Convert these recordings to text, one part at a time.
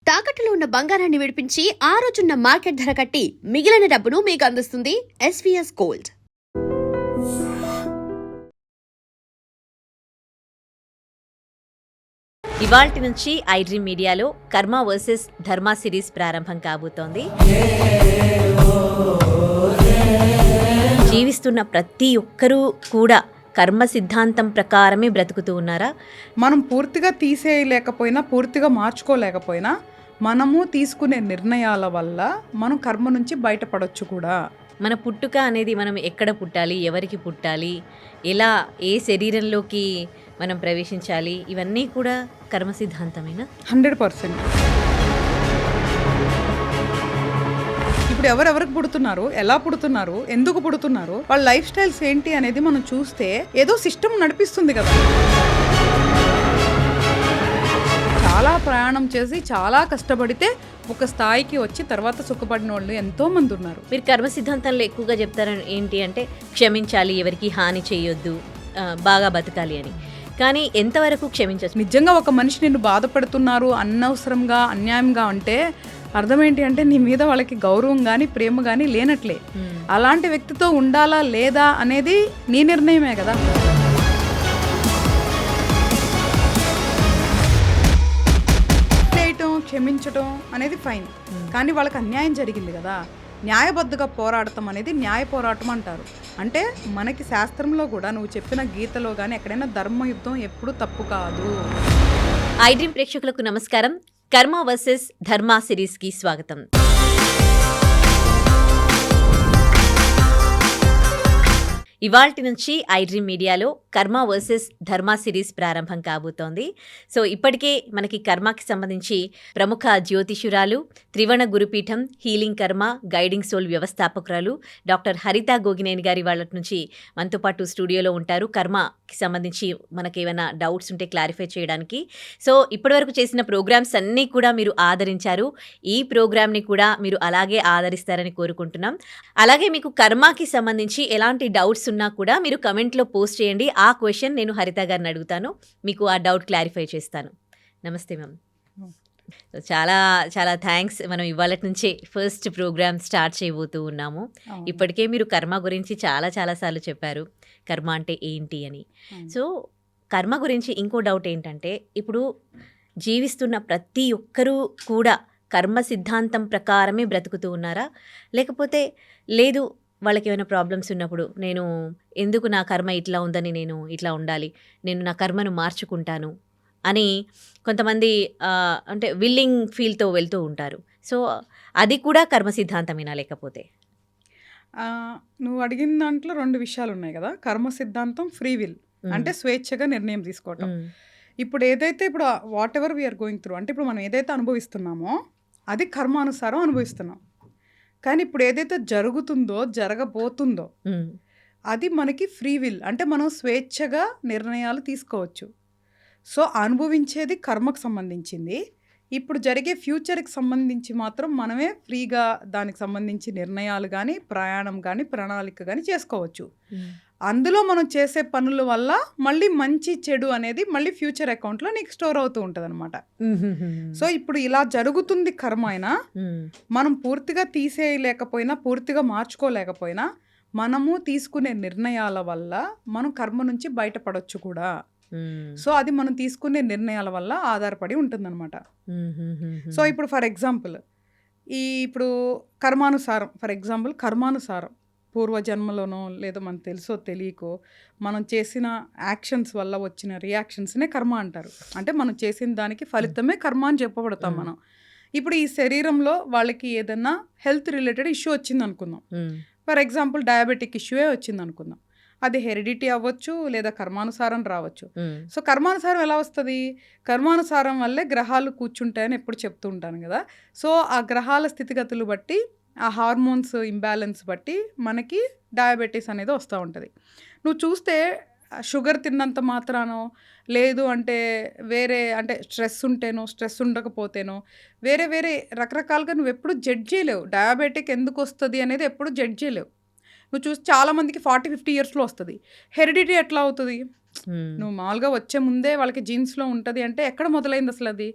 తాకట్టులో ఉన్న బంగారాన్ని విడిపించి ఆ రోజున్న మార్కెట్ ధర కట్టి మిగిలిన డబ్బును మీకు అందిస్తుంది ఎస్వీఎస్ గోల్డ్. ఇవాల్టి నుంచి ఐడ్రీమ్ మీడియాలో కర్మ వర్సెస్ ధర్మ సిరీస్ ప్రారంభం కాబోతోంది. జీవిస్తున్న ప్రతి ఒక్కరూ కూడా కర్మ సిద్ధాంతం ప్రకారమే బ్రతుకుతూ ఉన్నారా? మనం పూర్తిగా తీసేయలేకపోయినా, పూర్తిగా మార్చుకోలేకపోయినా, మనము తీసుకునే నిర్ణయాల వల్ల మనం కర్మ నుంచి బయటపడొచ్చు కూడా. మన పుట్టుక అనేది మనం ఎక్కడ పుట్టాలి, ఎవరికి పుట్టాలి, ఎలా, ఏ శరీరంలోకి మనం ప్రవేశించాలి, ఇవన్నీ కూడా కర్మ సిద్ధాంతమేనా? 100%. ఇప్పుడు ఎవరెవరికి పుడుతున్నారు, ఎలా పుడుతున్నారు, ఎందుకు పుడుతున్నారు, వాళ్ళ లైఫ్ స్టైల్స్ ఏంటి అనేది మనం చూస్తే ఏదో సిస్టమ్ నడిపిస్తుంది కదా. చాలా ప్రయాణం చేసి చాలా కష్టపడితే ఒక స్థాయికి వచ్చి తర్వాత సుఖపడిన వాళ్ళు ఎంతో మంది ఉన్నారు. మీరు కర్మ సిద్ధాంతంలో ఎక్కువగా చెప్తారు ఏంటి అంటే క్షమించాలి, ఎవరికి హాని చేయొద్దు, బాగా బతకాలి అని. కానీ ఎంతవరకు క్షమించచ్చు? నిజంగా ఒక మనిషి నిన్ను బాధపడుతున్నారు అనవసరంగా, అన్యాయంగా అంటే అర్థం ఏంటి అంటే నీ మీద వాళ్ళకి గౌరవం కానీ ప్రేమ కానీ లేనట్లే. అలాంటి వ్యక్తితో ఉండాలా లేదా అనేది నీ నిర్ణయమే కదా. క్షమించటం అనేది ఫైన్, కానీ వాళ్ళకి అన్యాయం జరిగింది కదా, న్యాయబద్ధంగా పోరాడటం అనేది న్యాయ పోరాటం అంటారు. అంటే మనకి శాస్త్రంలో కూడా నువ్వు చెప్పిన గీతలో కానీ ఎక్కడైనా ధర్మయుద్ధం ఎప్పుడు తప్పు కాదు. ఐడ్రీమ్ ప్రేక్షకులకు నమస్కారం. కర్మ వర్సెస్ ధర్మ సిరీస్కి స్వాగతం. ఇవాల్టి నుంచి ఐడ్రీమ్ మీడియాలో కర్మ వర్సెస్ ధర్మ సిరీస్ ప్రారంభం కాబోతోంది. సో ఇప్పటికే మనకి కర్మకి సంబంధించి ప్రముఖ జ్యోతిషురాలు, త్రివర్ణ గురుపీఠం హీలింగ్ కర్మ గైడింగ్ సోల్ వ్యవస్థాపకురాలు డాక్టర్ హరిత గోగినేని గారి వాళ్ళ నుంచి మనతో పాటు స్టూడియోలో ఉంటారు. కర్మకి సంబంధించి మనకి ఏమైనా డౌట్స్ ఉంటే క్లారిఫై చేయడానికి. సో ఇప్పటివరకు చేసిన ప్రోగ్రామ్స్ అన్నీ కూడా మీరు ఆదరించారు. ఈ ప్రోగ్రామ్ని కూడా మీరు అలాగే ఆదరిస్తారని కోరుకుంటున్నాం. అలాగే మీకు కర్మకి సంబంధించి ఎలాంటి డౌట్స్ ఉన్నా కూడా మీరు కమెంట్లో పోస్ట్ చేయండి. ఆ క్వశ్చన్ నేను హరిత గారిని అడుగుతాను, మీకు ఆ డౌట్ క్లారిఫై చేస్తాను. నమస్తే మ్యామ్. చాలా చాలా థ్యాంక్స్. మనం ఇవాళ నుంచే ఫస్ట్ ప్రోగ్రామ్ స్టార్ట్ చేయబోతూ ఉన్నాము. ఇప్పటికే మీరు కర్మ గురించి చాలా చాలాసార్లు చెప్పారు, కర్మ అంటే ఏంటి అని. సో కర్మ గురించి ఇంకో డౌట్ ఏంటంటే, ఇప్పుడు జీవిస్తున్న ప్రతి ఒక్కరూ కూడా కర్మ సిద్ధాంతం ప్రకారమే బ్రతుకుతూ ఉన్నారా, లేకపోతే లేదు వాళ్ళకి ఏమైనా ప్రాబ్లమ్స్ ఉన్నప్పుడు నేను ఎందుకు నా కర్మ ఇట్లా ఉందని నేను ఇట్లా ఉండాలి, నేను నా కర్మను మార్చుకుంటాను అని కొంతమంది అంటే విల్లింగ్ ఫీల్తో వెళ్తూ ఉంటారు. సో అది కూడా కర్మ సిద్ధాంతమేనా? లేకపోతే నువ్వు అడిగిన దాంట్లో 2 విషయాలు ఉన్నాయి కదా. కర్మ సిద్ధాంతం ఫ్రీ విల్ అంటే స్వేచ్ఛగా నిర్ణయం తీసుకోవటం. ఇప్పుడు ఏదైతే ఇప్పుడు whatever we are going through అంటే ఇప్పుడు మనం ఏదైతే అనుభవిస్తున్నామో అది కర్మానుసారం అనుభవిస్తున్నాం. కానీ ఇప్పుడు ఏదైతే జరుగుతుందో, జరగబోతుందో అది మనకి ఫ్రీ విల్ అంటే మనం స్వేచ్ఛగా నిర్ణయాలు తీసుకోవచ్చు. సో అనుభవించేది కర్మకు సంబంధించింది. ఇప్పుడు జరిగే ఫ్యూచర్కి సంబంధించి మాత్రం మనమే ఫ్రీగా దానికి సంబంధించి నిర్ణయాలు కానీ, ప్రయాణం కానీ, ప్రణాళిక కానీ చేసుకోవచ్చు. అందులో మనం చేసే పనుల వల్ల మళ్ళీ మంచి చెడు అనేది మళ్ళీ ఫ్యూచర్ అకౌంట్లో నీకు స్టోర్ అవుతూ ఉంటుంది అనమాట. సో ఇప్పుడు ఇలా జరుగుతుంది కర్మ అయినా, మనం పూర్తిగా తీసేయలేకపోయినా, పూర్తిగా మార్చుకోలేకపోయినా, మనము తీసుకునే నిర్ణయాల వల్ల మనం కర్మ నుంచి బయటపడొచ్చు కూడా. సో అది మనం తీసుకునే నిర్ణయాల వల్ల ఆధారపడి ఉంటుందన్నమాట. సో ఇప్పుడు ఫర్ ఎగ్జాంపుల్ ఇప్పుడు కర్మానుసారం పూర్వజన్మలోనో లేదో మనకు తెలుసో తెలియకో మనం చేసిన యాక్షన్స్ వల్ల వచ్చిన రియాక్షన్స్నే కర్మ అంటారు. అంటే మనం చేసిన దానికి ఫలితమే కర్మ అని చెప్పబడతాం మనం. ఇప్పుడు ఈ శరీరంలో వాళ్ళకి ఏదన్నా హెల్త్ రిలేటెడ్ ఇష్యూ వచ్చింది అనుకుందాం. ఫర్ ఎగ్జాంపుల్ డయాబెటిక్ ఇష్యూయే వచ్చింది అనుకుందాం. అది హెరిడిటీ అవ్వచ్చు లేదా కర్మానుసారం రావచ్చు. సో కర్మానుసారం ఎలా వస్తుంది? కర్మానుసారం వల్లే గ్రహాలు కూర్చుంటాయని ఎప్పుడు చెప్తూ ఉంటాను కదా. సో ఆ గ్రహాల స్థితిగతులు బట్టి, ఆ హార్మోన్స్ ఇంబ్యాలెన్స్ బట్టి మనకి డయాబెటీస్ అనేది వస్తూ ఉంటుంది. నువ్వు చూస్తే షుగర్ తిన్నంత మాత్రానో, లేదు అంటే వేరే అంటే స్ట్రెస్ ఉంటేనో, స్ట్రెస్ ఉండకపోతేనో, వేరే వేరే రకరకాలుగా నువ్వు ఎప్పుడు జడ్జ్ చేయలేవు. డయాబెటిక్ ఎందుకు వస్తుంది అనేది ఎప్పుడు జడ్జ్ చేయలేవు. నువ్వు చూసి చాలా మందికి 40-50 ఇయర్స్లో వస్తుంది. హెరిడిటీ ఎట్లా అవుతుంది? నువ్వు మామూలుగా వచ్చే ముందే వాళ్ళకి జీన్స్లో ఉంటుంది అంటే ఎక్కడ మొదలైంది అసలు అది?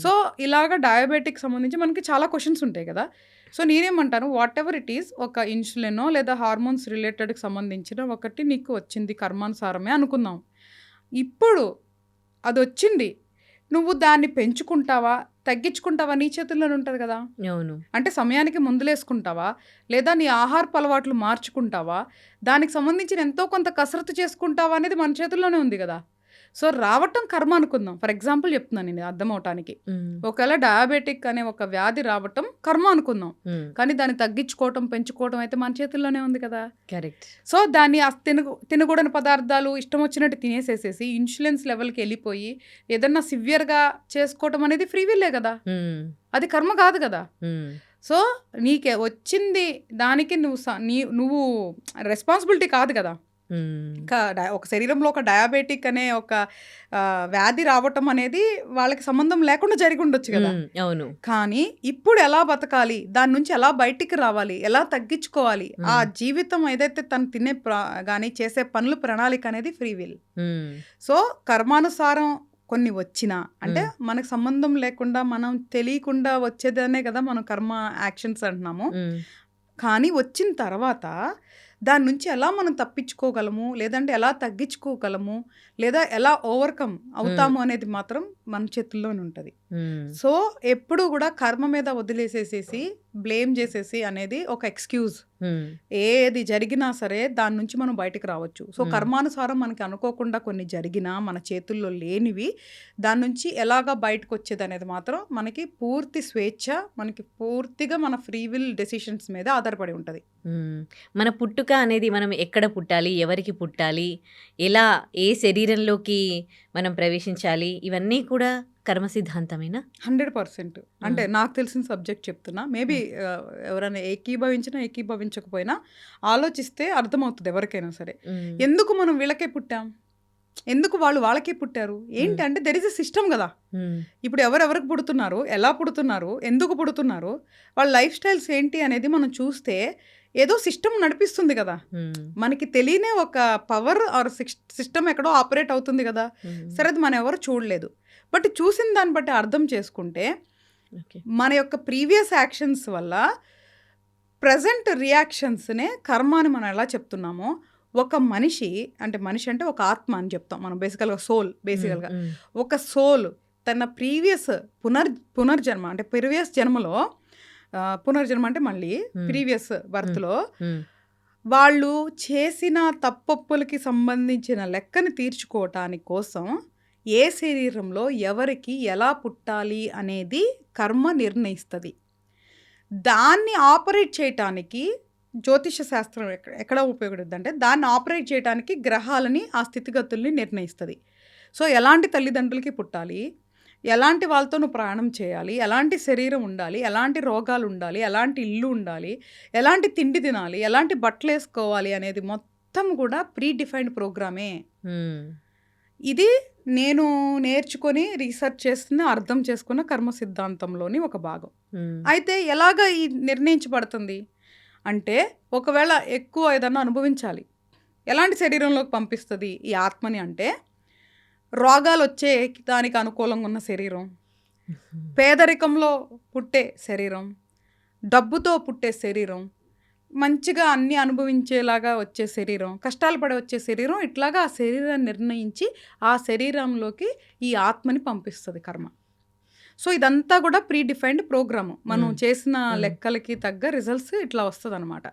సో ఇలాగ డయాబెటిక్ సంబంధించి మనకి చాలా క్వశ్చన్స్ ఉంటాయి కదా. సో నేనేమంటాను, వాట్ ఎవర్ ఇట్ ఈస్, ఒక ఇన్సులినో లేదా హార్మోన్స్ రిలేటెడ్కి సంబంధించిన ఒకటి నీకు వచ్చింది కర్మానుసారమే అనుకుందాం. ఇప్పుడు అది వచ్చింది, నువ్వు దాన్ని పెంచుకుంటావా తగ్గించుకుంటావా నీ చేతుల్లోనే ఉంటుంది కదా. అవును. అంటే సమయానికి మందులేసుకుంటావా, లేదా నీ ఆహారపు అలవాట్లు మార్చుకుంటావా, దానికి సంబంధించిన ఎంతో కొంత కసరత్తు చేసుకుంటావా అనేది మన చేతుల్లోనే ఉంది కదా. సో రావటం కర్మ అనుకుందాం. ఫర్ ఎగ్జాంపుల్ చెప్తున్నాను నేను అర్థం అవటానికి. ఒకవేళ డయాబెటిక్ అనే ఒక వ్యాధి రావటం కర్మ అనుకుందాం, కానీ దాన్ని తగ్గించుకోవటం పెంచుకోవటం అయితే మన చేతుల్లోనే ఉంది కదా. కరెక్ట్. సో దాన్ని తినకూడని పదార్థాలు ఇష్టం వచ్చినట్టు తినేసేసేసి ఇన్సులిన్స్ లెవెల్కి వెళ్ళిపోయి ఏదన్నా సివియర్గా చేసుకోవటం అనేది ఫ్రీ విల్లే కదా, అది కర్మ కాదు కదా. సో నీకే వచ్చింది దానికి నువ్వు రెస్పాన్సిబిలిటీ కాదు కదా. ఒక శరీరంలో ఒక డయాబెటిక్ అనే ఒక వ్యాధి రావటం అనేది వాళ్ళకి సంబంధం లేకుండా జరిగి ఉండొచ్చు కదా. అవును. కానీ ఇప్పుడు ఎలా బతకాలి, దాని నుంచి ఎలా బయటికి రావాలి, ఎలా తగ్గించుకోవాలి, ఆ జీవితం ఏదైతే తను తినే కానీ చేసే పనులు ప్రణాళిక అనేది ఫ్రీ విల్. సో కర్మానుసారం కొన్ని వచ్చినా అంటే మనకు సంబంధం లేకుండా మనం తెలియకుండా వచ్చేదనే కదా మనం కర్మ యాక్షన్స్ అంటున్నాము. కానీ వచ్చిన తర్వాత దాని నుంచి ఎలా మనం తప్పించుకోగలము, లేదంటే ఎలా తగ్గించుకోగలము, లేదా ఎలా ఓవర్కమ్ అవుతాము అనేది మాత్రం మన చేతుల్లోనే ఉంటుంది. సో ఎప్పుడు కూడా కర్మ మీద వదిలేసేసేసి బ్లేమ్ చేసేసి అనేది ఒక ఎక్స్క్యూజ్. ఏది జరిగినా సరే దాని నుంచి మనం బయటకు రావచ్చు. సో కర్మానుసారం మనకి అనుకోకుండా కొన్ని జరిగినా మన చేతుల్లో లేనివి దాని నుంచి ఎలాగా బయటకు వచ్చేది అనేది మాత్రం మనకి పూర్తి స్వేచ్ఛ, మనకి పూర్తిగా మన ఫ్రీ విల్ డెసిషన్స్ మీద ఆధారపడి ఉంటుంది. మన పుట్టుక అనేది మనం ఎక్కడ పుట్టాలి, ఎవరికి పుట్టాలి, ఎలా ఏ శరీరంలోకి మనం ప్రవేశించాలి, ఇవన్నీ కూడా కర్మ సిద్ధాంతమేనా? 100%. అంటే నాకు తెలిసిన సబ్జెక్ట్ చెప్తున్నా. మేబీ ఎవరైనా ఏకీభవించినా ఏకీభవించకపోయినా ఆలోచిస్తే అర్థమవుతుంది ఎవరికైనా సరే. ఎందుకు మనం వీళ్ళకే పుట్టాం, ఎందుకు వాళ్ళు వాళ్ళకే పుట్టారు, ఏంటి అంటే దెర్ ఇస్ ఎ సిస్టమ్ కదా. ఇప్పుడు ఎవరెవరికి పుడుతున్నారు, ఎలా పుడుతున్నారు, ఎందుకు పుడుతున్నారు, వాళ్ళ లైఫ్ స్టైల్స్ ఏంటి అనేది మనం చూస్తే ఏదో సిస్టమ్ నడిపిస్తుంది కదా. మనకి తెలియనే ఒక పవర్ ఆర్ సిస్టమ్ ఎక్కడో ఆపరేట్ అవుతుంది కదా. సరే అది మనం ఎవరు చూడలేదు, బట్ చూసిన దాన్ని బట్టి అర్థం చేసుకుంటే మన యొక్క ప్రీవియస్ యాక్షన్స్ వల్ల ప్రజెంట్ రియాక్షన్స్నే కర్మ అని మనం ఎలా చెప్తున్నామో, ఒక మనిషి అంటే ఒక ఆత్మ అని చెప్తాం మనం బేసికల్గా, సోల్. బేసికల్గా ఒక సోల్ తన ప్రీవియస్ పునర్జన్మ అంటే ప్రీవియస్ జన్మలో, పునర్జన్మ అంటే మళ్ళీ ప్రీవియస్ బర్త్లో వాళ్ళు చేసిన తప్పొప్పులకి సంబంధించిన లెక్కని తీర్చుకోవటానికి కోసం ఏ శరీరంలో ఎవరికి ఎలా పుట్టాలి అనేది కర్మ నిర్ణయిస్తుంది. దాన్ని ఆపరేట్ చేయటానికి జ్యోతిష శాస్త్రం ఎక్కడ ఉపయోగపడుతుంది అంటే దాన్ని ఆపరేట్ చేయడానికి గ్రహాలని ఆ స్థితిగతుల్ని నిర్ణయిస్తుంది. సో ఎలాంటి తల్లిదండ్రులకి పుట్టాలి, ఎలాంటి వాళ్ళతో నువ్వు ప్రయాణం చేయాలి, ఎలాంటి శరీరం ఉండాలి, ఎలాంటి రోగాలు ఉండాలి, ఎలాంటి ఇల్లు ఉండాలి, ఎలాంటి తిండి తినాలి, ఎలాంటి బట్టలు వేసుకోవాలి అనేది మొత్తం కూడా ప్రీ డిఫైన్డ్ ప్రోగ్రామే. ఇది నేను నేర్చుకొని రీసెర్చ్ చేస్తున్న అర్థం చేసుకున్న కర్మ సిద్ధాంతంలోని ఒక భాగం. అయితే ఎలాగ ఈ నిర్ణయించబడుతుంది అంటే, ఒకవేళ ఎక్కువ ఏదన్నా అనుభవించాలి, ఎలాంటి శరీరంలోకి పంపిస్తుంది ఈ ఆత్మని అంటే, రోగాలు వచ్చే దానికి అనుకూలంగా ఉన్న శరీరం, పేదరికంలో పుట్టే శరీరం, డబ్బుతో పుట్టే శరీరం, మంచిగా అన్నీ అనుభవించేలాగా వచ్చే శరీరం, కష్టాలు పడే వచ్చే శరీరం, ఇట్లాగా ఆ శరీరాన్ని నిర్ణయించి ఆ శరీరంలోకి ఈ ఆత్మని పంపిస్తుంది కర్మ. సో ఇదంతా కూడా ప్రీ డిఫైన్డ్ ప్రోగ్రాము. మనం చేసిన లెక్కలకి తగ్గ రిజల్ట్స్ ఇట్లా వస్తుంది అనమాట.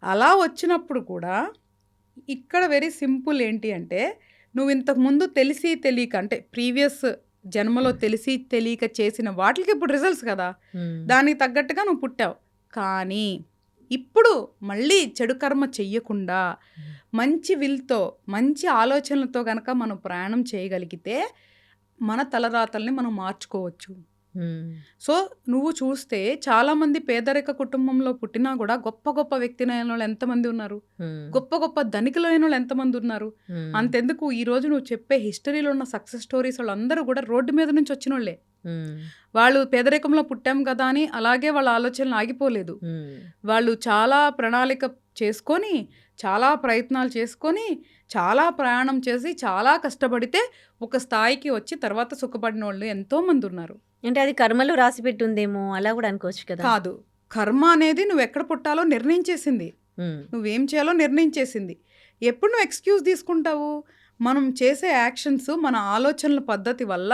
అలా వచ్చినప్పుడు కూడా ఇక్కడ వెరీ సింపుల్ ఏంటి అంటే, నువ్వు ఇంతకుముందు తెలిసి తెలియక అంటే ప్రీవియస్ జన్మలో తెలిసి తెలియక చేసిన వాటికి ఇప్పుడు రిజల్ట్స్ కదా, దానికి తగ్గట్టుగా నువ్వు పుట్టావు. కానీ ఇప్పుడు మళ్ళీ చెడు కర్మ చెయ్యకుండా మంచి విల్తో మంచి ఆలోచనలతో కనుక మనం ప్రయాణం చేయగలిగితే మన తలరాతల్ని మనం మార్చుకోవచ్చు. సో నువ్వు చూస్తే చాలామంది పేదరిక కుటుంబంలో పుట్టినా కూడా గొప్ప గొప్ప వ్యక్తులైన వాళ్ళు ఎంతమంది ఉన్నారు, గొప్ప గొప్ప ధనికులైన వాళ్ళు ఎంతమంది ఉన్నారు. అంతెందుకు ఈరోజు నువ్వు చెప్పే హిస్టరీలో ఉన్న సక్సెస్ స్టోరీస్ వాళ్ళందరూ కూడా రోడ్డు మీద నుంచి వచ్చిన వాళ్ళే. వాళ్ళు పేదరికంలో పుట్టాం కదా అని అలాగే వాళ్ళ ఆలోచనలు ఆగిపోలేదు. వాళ్ళు చాలా ప్రణాళిక చేసుకొని, చాలా ప్రయత్నాలు చేసుకొని, చాలా ప్రయాణం చేసి, చాలా కష్టపడితే ఒక స్థాయికి వచ్చి తర్వాత సుఖపడినోళ్ళు ఎంతోమందున్నారు. అంటే అది కర్మలో రాసిపెట్టుందేమో అలా కూడా అనుకోవచ్చు కదా? కాదు. కర్మ అనేది నువ్వెక్కడ పుట్టాలో నిర్ణయించేసింది. హ్మ్. నువ్వేం చేయాలో నిర్ణయించేసింది. ఎప్పుడు నువ్వు ఎక్స్‌క్యూజ్ తీసుకుంటావు? మనం చేసే యాక్షన్స్, మన ఆలోచనల పద్ధతి వల్ల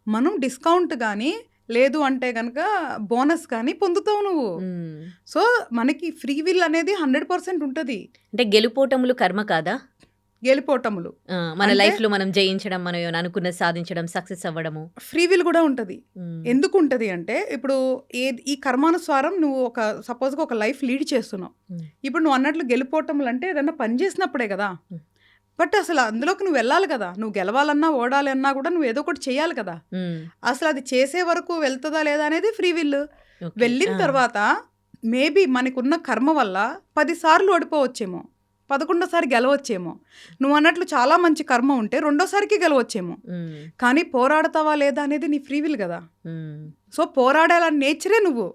మనం డిస్కౌంట్ గానీ, లేదు అంటే గనక బోనస్ కానీ పొందుతావు నువ్వు. హ్మ్. సో, మనకి ఫ్రీ విల్ అనేది 100% ఉంటది. అంటే గెలుపోటములు కర్మ కాదా? గెలుపోటములు. మన అంటే లైఫ్‌లో మనం జయించడం, మనం ఏమైనా అనుకున్నది సాధించడం, సక్సెస్ అవ్వడము. ఫ్రీ విల్ కూడా ఉంటది. హ్మ్. ఎందుకుంటది అంటే, ఇప్పుడు ఈ కర్మానుసారం నువ్వు సపోజ్‌గా ఒక లైఫ్ లీడ్ చేస్తున్నావు. హ్మ్. ఇప్పుడు నువ్వు అన్నట్లు గెలుపోటములంటే ఏదన్నా పని చేసినప్పుడే కదా! హ్మ్. బట్ అసలు అందులోకి నువ్వు వెళ్ళాలి కదా! నువ్వు గెలవాలన్నా, ఓడాలి అన్నా కూడా నువ్వు ఏదో ఒకటి చేయాలి కదా! హ్మ్. అసలు అది చేసే వరకు వెళ్తదా లేదా అనేది ఫ్రీ విల్. ఓకే. వెళ్ళిన ఆ! తర్వాత మేబీ మనకున్న కర్మ వల్ల 10 సార్లు ఓడిపోవచ్చేమో. 11సారి గెలవచ్చేమో. నువ్వన్నట్లు చాలా మంచి కర్మ ఉంటే రెండోసారికి గెలవచ్చేమో. హ్మ్. కానీ పోరాడతావా లేదా అనేది నీ ఫ్రీ విల్ కదా! హ్మ్. సో, పోరాడాలని నేచరే నువ్వు.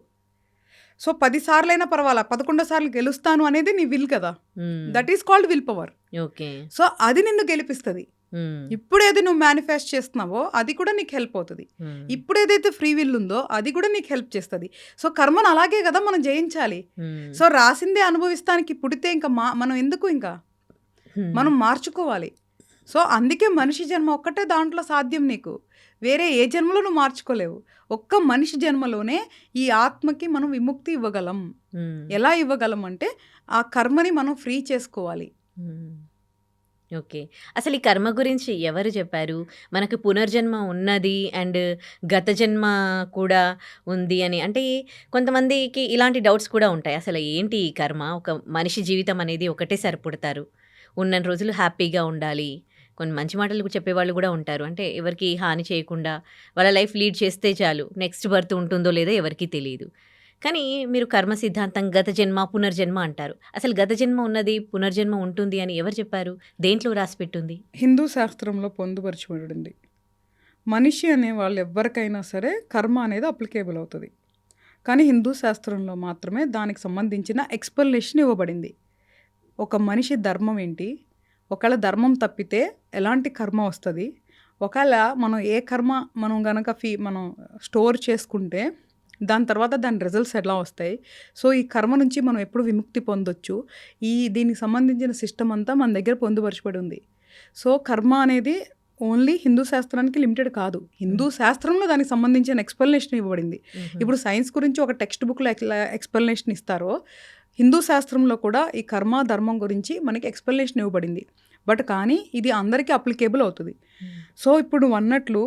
సో, 10 సార్లైనా పర్వాలా, 11 సార్లు గెలుస్తాను అనేది నీ విల్ కదా! హ్మ్. That is called will power. Okay. So, అది నిన్ను గెలిపిస్తది. హ్మ్. ఇప్పుడేది నువ్వు మేనిఫెస్ట్ చేస్తున్నావో అది కూడా నీకు హెల్ప్ అవుతది. హ్మ్. ఇప్పుడేదైతే ఫ్రీ విల్ ఉందో అది కూడా నీకు హెల్ప్ చేస్తది. సో, కర్మను అలాగే కదా మనం జయించాలి. హ్మ్. సో, రాసిందే అనుభవిస్తానికి పుడితే ఇంకా మనం ఎందుకు ఇంకా? హ్మ్. మనం మార్చుకోవాలి. సో, అందుకే మనిషి జన్మ ఒక్కటే దాంట్లో సాధ్యం నీకు. వేరే ఏ జన్మలో నువ్వు మార్చుకోలేవు. ఒక్క మనిషి జన్మలోనే ఈ ఆత్మకి మనం విముక్తి ఇవ్వగలం. హ్మ్. ఎలా ఇవ్వగలం అంటే, ఆ కర్మని మనం ఫ్రీ చేసుకోవాలి. హ్మ్. ఓకే. అసలు ఈ కర్మ గురించి ఎవరు చెప్పారు? మనకు పునర్జన్మ ఉన్నది అండ్ గత జన్మ కూడా ఉంది అని. అంటే కొంతమందికి ఇలాంటి డౌట్స్ కూడా ఉంటాయి. అసలు ఏంటి ఈ కర్మ? ఒక మనిషి జీవితం అనేది ఒకటేసారి పుడతారు. ఉన్నన్ని రోజులు హ్యాపీగా ఉండాలి. కొన్ని మంచి మాటలు చెప్పేవాళ్ళు కూడా ఉంటారు. అంటే ఎవరికీ హాని చేయకుండా వాళ్ళ లైఫ్ లీడ్ చేస్తే చాలు. నెక్స్ట్ బర్త్ ఉంటుందో లేదో ఎవరికీ తెలీదు. కానీ మీరు కర్మ సిద్ధాంతం, గత జన్మ, పునర్జన్మ అంటారు. అసలు గత జన్మ ఉన్నది, పునర్జన్మ ఉంటుంది అని ఎవరు చెప్పారు? దేంట్లో రాసిపెట్టుంది? హిందూ శాస్త్రంలో పొందుపరచబడింది. మనిషి అనే వాళ్ళు ఎవ్వరికైనా సరే కర్మ అనేది అప్లికేబుల్ అవుతుంది. కానీ హిందూ శాస్త్రంలో మాత్రమే దానికి సంబంధించిన ఎక్స్‌ప్లనేషన్ ఇవ్వబడింది. ఒక మనిషి ధర్మం ఏంటి? ఒకవేళ ధర్మం తప్పితే ఎలాంటి కర్మ వస్తది? ఒకవేళ మనం ఏ కర్మ మనం గనక మనం స్టోర్ చేసుకుంటే దాని తర్వాత దాని రిజల్ట్స్ ఎలా వస్తాయి? సో, ఈ కర్మ నుంచి మనం ఎప్పుడు విముక్తి పొందొచ్చు? దీనికి సంబంధించిన సిస్టమ్ అంతా మన దగ్గర పొందుపరచబడి ఉంది. సో, కర్మ అనేది ఓన్లీ హిందూ శాస్త్రానికి లిమిటెడ్ కాదు. హిందూ శాస్త్రంలో దానికి సంబంధించిన ఎక్స్‌ప్లనేషన్ ఇవ్వబడింది. ఇప్పుడు సైన్స్ గురించి ఒక టెక్స్ట్ బుక్‌లో ఎక్స్‌ప్లనేషన్ ఇస్తారో, హిందూ శాస్త్రంలో కూడా ఈ కర్మ, ధర్మం గురించి మనకి ఎక్స్‌ప్లనేషన్ ఇవ్వబడింది. బట్ కానీ ఇది అందరికీ అప్లికేబుల్ అవుతది. సో, ఇప్పుడు నువ్వన్నట్లు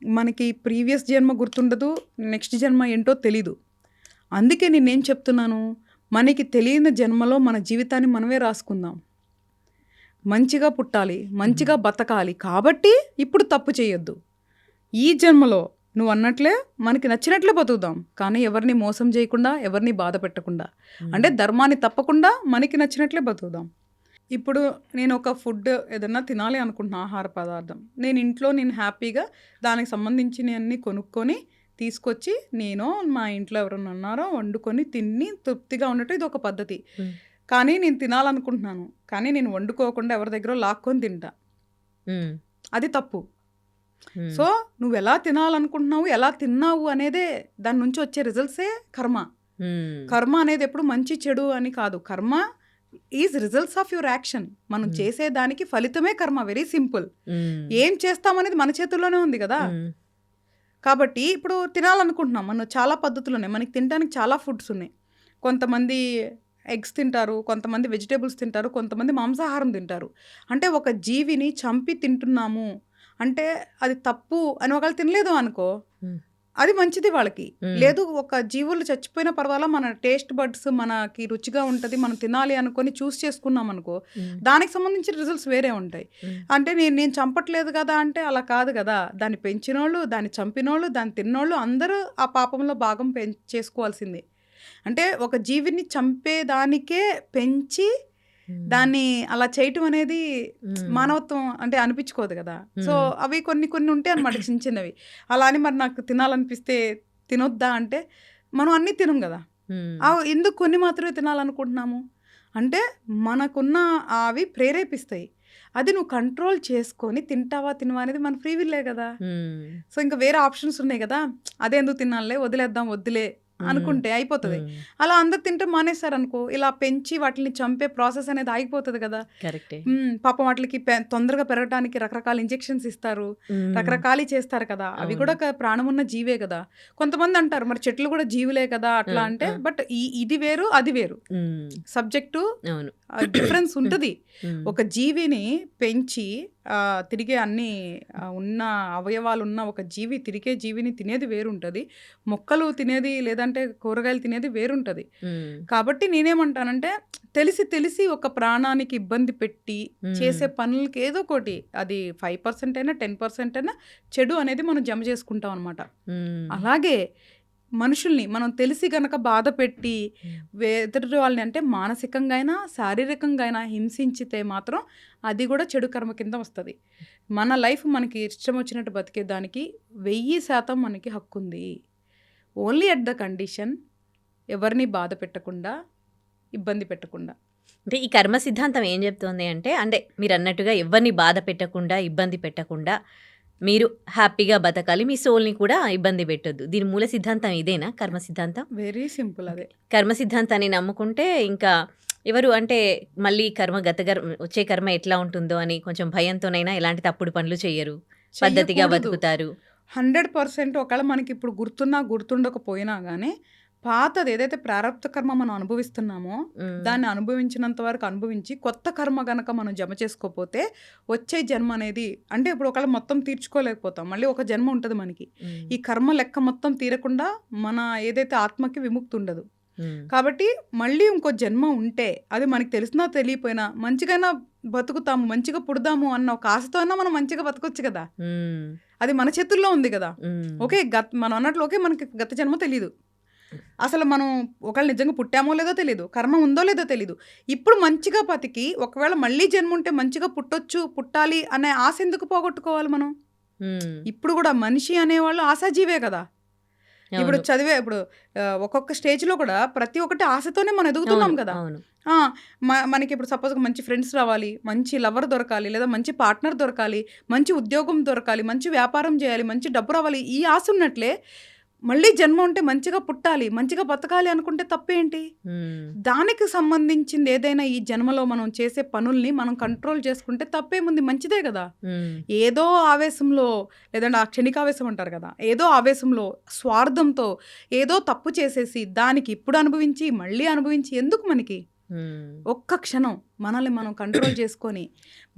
మనకి ప్రీవియస్ జన్మ గుర్తుండదు. నెక్స్ట్ జన్మ ఏంటో తెలీదు. అందుకే నేనేం చెప్తున్నాను, మనకి తెలియని జన్మలో మన జీవితాన్ని మనమే రాసుకుందాం. మంచిగా పుట్టాలి, మంచిగా బతకాలి. కాబట్టి ఇప్పుడు తప్పు చేయొద్దు. ఈ జన్మలో నువ్వన్నట్లే మనకి నచ్చినట్లే బతుకుదాం. కానీ ఎవరిని మోసం చేయకుండా, ఎవరిని బాధ పెట్టకుండా. అంటే ధర్మాన్ని తప్పకుండా మనకి నచ్చినట్లే బతుకుదాం. ఇప్పుడు నేను ఒక ఫుడ్ ఏదన్నా తినాలి అనుకుంటున్నా, ఆహార పదార్థం. నేను హ్యాపీగా దానికి సంబంధించినవన్నీ కొనుక్కొని తీసుకొచ్చి మా ఇంట్లో ఎవరైనా ఉన్నారో వండుకొని తిని తృప్తిగా ఉండటం ఇది ఒక పద్ధతి. హ్మ్. కానీ నేను తినాలనుకుంటున్నాను. కానీ నేను వండుకోకుండా ఎవరి దగ్గరో లాక్కొని తింటా. హ్మ్. అది తప్పు. హ్మ్. సో, నువ్వెలా తినాలనుకుంటున్నావు, ఎలా తిన్నావు అనేదే దాని నుంచి వచ్చే రిజల్ట్సే కర్మ. హ్మ్. కర్మ అనేది ఎప్పుడు మంచి, చెడు అని కాదు. కర్మ is results of your action. మనం చేసే దానికి ఫలితమే కర్మ. Very simple. హ్మ్. ఏం చేస్తామనేది మన చేతుల్లోనే ఉంది కదా! హ్మ్. కాబట్టి ఇప్పుడు తినాలనుకుంటున్నాం. మనం చాలా పద్ధతులున్నాయి. మనకి తినడానికి చాలా ఫుడ్స్ ఉన్నాయి. కొంతమంది ఎగ్స్ తింటారు, కొంతమంది వెజిటేబుల్స్ తింటారు, కొంతమంది మాంసాహారం తింటారు. అంటే ఒక జీవిని చంపి తింటున్నాము అంటే అది తప్పు అని ఒకవేళ తినలేదు అనుకో, హ్మ్. అది మంచిది వాళ్ళకి. హ్మ్. లేదు ఒక జీవులు చచ్చిపోయినా పర్వాలా, మన టేస్ట్ బడ్స్ మనకి రుచిగా ఉంటది, మనం తినాలి అనుకొని చూస్ చేసుకున్నాం అనుకో, హ్మ్. దానికి సంబంధించిన రిజల్ట్స్ వేరే ఉంటాయి. హ్మ్. అంటే నేను చంపట్లేదు కదా అంటే అలా కాదు కదా! దాన్ని పెంచినోళ్ళు, దాన్ని చంపినోళ్ళు, దాన్ని తిన్నోళ్ళు అందరూ ఆ పాపంలో భాగం చేసుకోవాల్సిందే. అంటే ఒక జీవిని చంపేదానికే పెంచి హ్మ్. దాన్ని అలా చేయటం అనేది హ్మ్. మానవత్వం అంటే అనిపించుకోదు కదా! సో, హ్మ్. అవి కొన్ని ఉంటాయి అన్నమాట చిన్న చిన్నవి. అలా అని మరి నాకు తినాలనిపిస్తే తినొద్దా అంటే, మనం అన్నీ తినం కదా! హ్మ్. ఎందుకు కొన్ని మాత్రమే తినాలనుకుంటున్నాము? అంటే మనకున్న అవి ప్రేరేపిస్తాయి. అది నువ్వు కంట్రోల్ చేసుకొని తింటావా తినవా అనేది మన ఫ్రీ విల్లే కదా. సో ఇంకా వేరే ఆప్షన్స్ ఉన్నాయి కదా, అదే ఎందుకు తినాలే, వదిలేద్దాం, వద్దులే అనుకుంటే అయిపోతుంది. అలా అందరు తింటే మానేస్తారు అనుకో, ఇలా పెంచి వాటిని చంపే ప్రాసెస్ అనేది ఆగిపోతుంది కదా. కరెక్టే. పాపం వాటికి తొందరగా పెరగడానికి రకరకాల ఇంజెక్షన్స్ ఇస్తారు, రకరకాలు చేస్తారు కదా. అవి కూడా ప్రాణం ఉన్న జీవే కదా. కొంతమంది అంటారు మరి చెట్లు కూడా జీవులే కదా అట్లా అంటే, బట్ ఇది వేరు అది వేరు, సబ్జెక్టు డిఫరెన్స్ ఉంటుంది. ఒక జీవిని పెంచి తిరిగే అన్ని ఉన్న అవయవాలు ఉన్న ఒక జీవి తిరిగే జీవిని తినేది వేరుంటుంది, మొక్కలు తినేది లేదంటే కూరగాయలు తినేది వేరుంటుంది. కాబట్టి నేనేమంటానంటే తెలిసి తెలిసి ఒక ప్రాణానికి ఇబ్బంది పెట్టి చేసే పనులకి ఏదో ఒకటి, అది 5% అయినా 10% అయినా చెడు అనేది మనం జమ చేసుకుంటాం అనమాట. అలాగే మనుషుల్ని మనం తెలిసి గనక బాధ పెట్టి ఎదుటి వాళ్ళని అంటే మానసికంగా అయినా శారీరకంగా అయినా హింసించితే మాత్రం అది కూడా చెడు కర్మ కింద వస్తుంది. మన లైఫ్ మనకి ఇష్టం వచ్చినట్టు బతికేదానికి 1000% మనకి హక్కు ఉంది. ఓన్లీ అట్ ద కండిషన్ ఎవరిని బాధ పెట్టకుండా, ఇబ్బంది పెట్టకుండా. అంటే ఈ కర్మ సిద్ధాంతం ఏం చెప్తోంది అంటే మీరు అన్నట్టుగా ఎవరిని బాధ పెట్టకుండా, ఇబ్బంది పెట్టకుండా మీరు హ్యాపీగా బతకాలి, మీ సోల్ని కూడా ఇబ్బంది పెట్టొద్దు. దీని మూల సిద్ధాంతం ఇదేనా కర్మ సిద్ధాంతం? Very simple. అదే కర్మ సిద్ధాంతాన్ని నమ్ముకుంటే ఇంకా ఎవరు అంటే మళ్ళీ వచ్చే కర్మ ఎట్లా ఉంటుందో అని కొంచెం భయంతోనైనా ఎలాంటి తప్పుడు పనులు చేయరు, పద్ధతిగా బతుకుతారు. 100%. ఒకవేళ మనకి ఇప్పుడు గుర్తుండకపోయినా కానీ పాతది ఏదైతే ప్రారబ్ధ కర్మ మనం అనుభవిస్తున్నామో దాన్ని అనుభవించినంత వరకు అనుభవించి కొత్త కర్మ గనక మనం జమ చేసుకోపోతే వచ్చే జన్మ అనేది, అంటే ఇప్పుడు ఒకవేళ మొత్తం తీర్చుకోలేకపోతాం, మళ్ళీ ఒక జన్మ ఉంటుంది మనకి. ఈ కర్మ లెక్క మొత్తం తీరకుండా మన ఏదైతే ఆత్మకి విముక్తి ఉండదు. కాబట్టి మళ్ళీ ఇంకో జన్మ ఉంటే అది మనకి తెలిసినా తెలియపోయినా మంచిగానే బతుకుతాము, మంచిగా పుడదాము అన్న ఒక ఆశతో అయినా మనం మంచిగా బతకొచ్చు కదా. అది మన చేతుల్లో ఉంది కదా. ఓకే, మనం అన్నట్లు ఓకే మనకి గత జన్మ తెలీదు, అసలు మనం ఒకవేళ నిజంగా పుట్టామో లేదో తెలీదు, కర్మ ఉందో లేదో తెలీదు. ఇప్పుడు మంచిగా బతికి ఒకవేళ మళ్ళీ జన్మ ఉంటే మంచిగా పుట్టాలి అనే ఆశ ఎందుకు పోగొట్టుకోవాలి మనం? ఇప్పుడు కూడా మనిషి అనేవాళ్ళు ఆశాజీవే కదా. ఇప్పుడు ఇప్పుడు ఒక్కొక్క స్టేజ్లో కూడా ప్రతి ఒక్కటి ఆశతోనే మనం ఎదుగుతున్నాం కదా. మనకి ఇప్పుడు సపోజ్ మంచి ఫ్రెండ్స్ రావాలి, మంచి లవర్ దొరకాలి, లేదా మంచి పార్ట్నర్ దొరకాలి, మంచి ఉద్యోగం దొరకాలి, మంచి వ్యాపారం చేయాలి, మంచి డబ్బు రావాలి, ఈ ఆశ ఉన్నట్లే మళ్ళీ జన్మ ఉంటే మంచిగా పుట్టాలి, మంచిగా బతకాలి అనుకుంటే తప్పేంటి? దానికి సంబంధించింది ఏదైనా ఈ జన్మలో మనం చేసే పనుల్ని మనం కంట్రోల్ చేసుకుంటే తప్పేముంది, మంచిదే కదా. ఏదో ఆవేశంలో, లేదంటే ఆ క్షణికావేశం అంటారు కదా, ఏదో ఆవేశంలో స్వార్థంతో ఏదో తప్పు చేసేసి దానికి ఇప్పుడు అనుభవించి మళ్ళీ అనుభవించి ఎందుకు మనకి? ఒక్క క్షణం మనల్ని మనం కంట్రోల్ చేసుకొని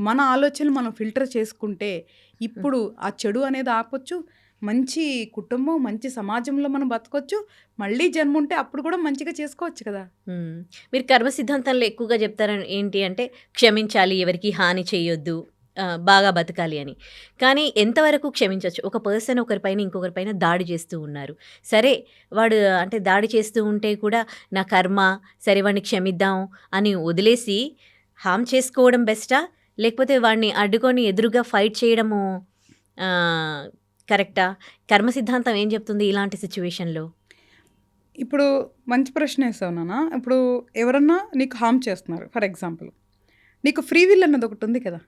మన ఆలోచనలు మనం ఫిల్టర్ చేసుకుంటే ఇప్పుడు ఆ చెడు అనేది ఆపొచ్చు, మంచి కుటుంబం, మంచి సమాజంలో మనం బతకొచ్చు, మళ్ళీ జన్మ ఉంటే అప్పుడు కూడా మంచిగా చేసుకోవచ్చు కదా. మీరు కర్మ సిద్ధాంతంలో ఎక్కువగా చెప్తారని ఏంటి అంటే క్షమించాలి, ఎవరికి హాని చేయొద్దు, బాగా బతకాలి అని. కానీ ఎంతవరకు క్షమించవచ్చు? ఒక పర్సన్ ఒకరిపైన ఇంకొకరిపైన దాడి చేస్తూ ఉన్నారు, సరే వాడు అంటే దాడి చేస్తూ ఉంటే కూడా నా కర్మ, సరే వాడిని క్షమిద్దాం అని వదిలేసి హామ్ చేసుకోవడం బెస్టా, లేకపోతే వాడిని అడ్డుకొని ఎదురుగా ఫైట్ చేయడము కరెక్టా? కర్మ సిద్ధాంతం ఏం చెప్తుంది ఇలాంటి సిచ్యువేషన్లో? ఇప్పుడు మంచి ప్రశ్న వేసావు నాన్న. ఇప్పుడు ఎవరన్నా నీకు హామ్ చేస్తున్నారు, ఫర్ ఎగ్జాంపుల్ నీకు ఫ్రీ విల్ అన్నది ఒకటి ఉంది కదా.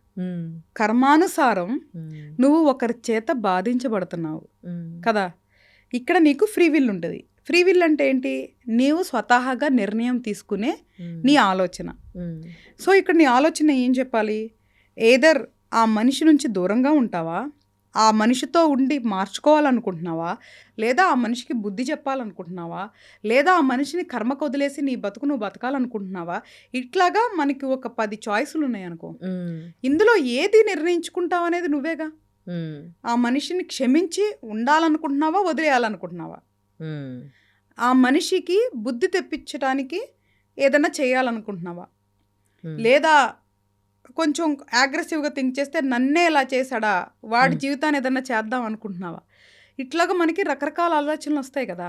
కర్మానుసారం నువ్వు ఒకరి చేత బాధించబడుతున్నావు కదా, ఇక్కడ నీకు ఫ్రీ విల్ ఉంటుంది. ఫ్రీ విల్ అంటే ఏంటి? నీవు స్వతహాగా నిర్ణయం తీసుకునే నీ ఆలోచన. సో ఇక్కడ నీ ఆలోచన ఏం చెప్పాలి? ఏదర్ ఆ మనిషి నుంచి దూరంగా ఉంటావా, ఆ మనిషితో ఉండి మార్చుకోవాలనుకుంటున్నావా, లేదా ఆ మనిషికి బుద్ధి చెప్పాలనుకుంటున్నావా, లేదా ఆ మనిషిని కర్మకు వదిలేసి నీ బతుకు నువ్వు బతకాలనుకుంటున్నావా? ఇట్లాగా మనకి ఒక 10 చాయిస్లు ఉన్నాయి అనుకో. ఇందులో ఏది నిర్ణయించుకుంటావు అనేది నువ్వేగా. ఆ మనిషిని క్షమించి ఉండాలనుకుంటున్నావా, వదిలేయాలనుకుంటున్నావా? ఆ మనిషికి బుద్ధి తెప్పించడానికి ఏదైనా చేయాలనుకుంటున్నావా, లేదా కొంచెం అగ్రెసివ్గా థింక్ చేస్తే నన్నే ఇలా చేశాడా, వాడి జీవితాన్ని ఏదన్నా చేద్దాం అనుకుంటున్నావా? ఇట్లాగా మనకి రకరకాల ఆలోచనలు వస్తాయి కదా.